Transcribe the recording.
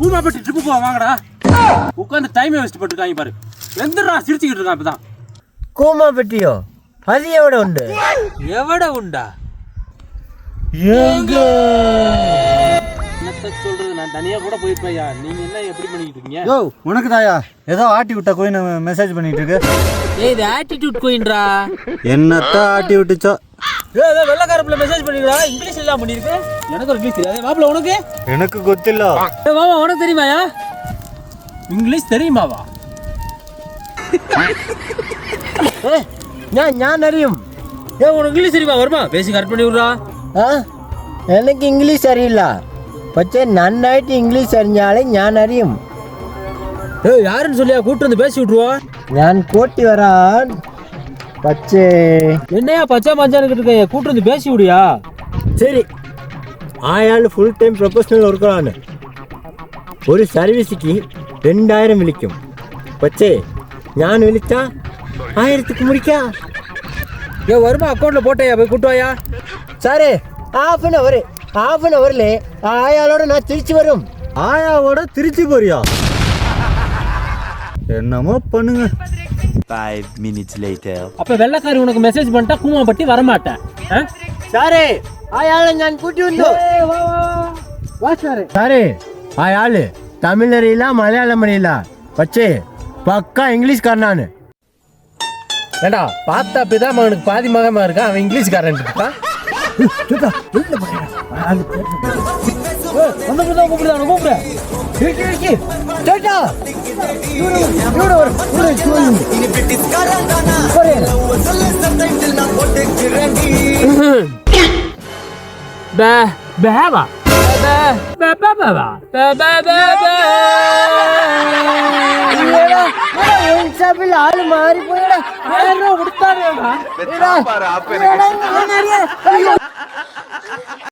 Koomapatti trip போவா வாங்கடா. உட்காந்து டைமை வேஸ்ட் பண்ணிருக்காங்க பாரு. எந்திரா சிரிச்சுக்கிட்டு இருக்கான் இப்பதான். கூமாப்பட்டியோ? அது எவட உண்டு? எவட உண்டா? எங்க சொல்றது? நான் தனியா கூட போயிருப்பையா. நீங்க என்ன எப்படி பண்ணிக்கிட்டு இருக்கீங்க? யோ உனக்கு தாயா ஏதோ ஆட்டி விட்ட கோயின் மெசேஜ் பண்ணிட்டு இருக்கு. ஏய் இது ஆட்டிடியூட் கோயின்டா. என்னத்தான் ஆட்டி விட்டுச்சோ. ஏய் ஏதோ வெள்ளக்காரப்புல மெசேஜ் பண்ணிருக்கா. இங்கிலீஷ் எல்லாம் பண்ணிருக்கு. எனக்கு ஒரு இங்கிலீஷ் தெரியாது. மாப்ள உனக்கு? எனக்கு ಗೊತ್ತಿಲ್ಲ. ஏய் மாமா உனக்கு தெரியுமாயா? இங்கிலீஷ் தெரியுமாவா? ஏய் ഞാൻ അറിയും. ஏய் உனக்கு இங்கிலீஷ் தெரியுமா? வருமா பேசி கரெக்ட் பண்ணி விடுறா. എനിക്ക് ഇംഗ്ലീഷ് അറിയില്ല. പക്ഷേ നന്നായിട്ട് ഇംഗ്ലീഷ് അറിഞ്ഞാലേ ഞാൻ അറിയും. ஏய் யாருன்னு சொல்லியா கூட்டி வந்து பேசி விட்டுருவா. ഞാൻ കൂട്ടി വരാൻ. പക്ഷേ என்னையா பச்சை மஞ்சானுக்கிட்டு இருக்க? கூட்டி வந்து பேசி விடியா. ശരി, അയാൾ ഫുൾ ടൈം പ്രൊഫഷണൽ വർക്കറാണ്. ഒരു സർവീസിക്ക് 2000 വിളിക്കും. പക്ഷേ ഞാൻ വിളിച്ച 1000ക്ക് മുടിക്കാം. ஏய் வருமா அக்கௌண்ட்ல போட்டேயா போய் கூட்டுவாயா. സാറേ ഹാഫ് ആൻ അവറിലെ അയാളോട് ഞാൻ തിരിച്ചു വരും. ஆயாவோட திருச்சி போறியா? என்னமோ பண்ணுங்க. 5 minutes later. அப்ப வெள்ளக்காரி உனக்கு மெசேஜ் பண்ணிட்டா கூமாப்பட்டி வர மாட்டேன். സാറേ അയാളെ ഞാൻ കൂട്ടി വന്നു. സാറേ അയാള് തമിഴ് അറിയില്ല, മലയാളം അറിയില്ല. പക്ഷേ പക്ക ഇംഗ്ലീഷ്കാരനാണ്. ஏண்டா பார்த்தா அப்பதான் அவனுக்கு பாதி மகமா இருக்கான். அவன் இங்கிலீஷ்காரன் இருக்கான். கூப்பிடுற ആള് മാറിപ്പോയടാ.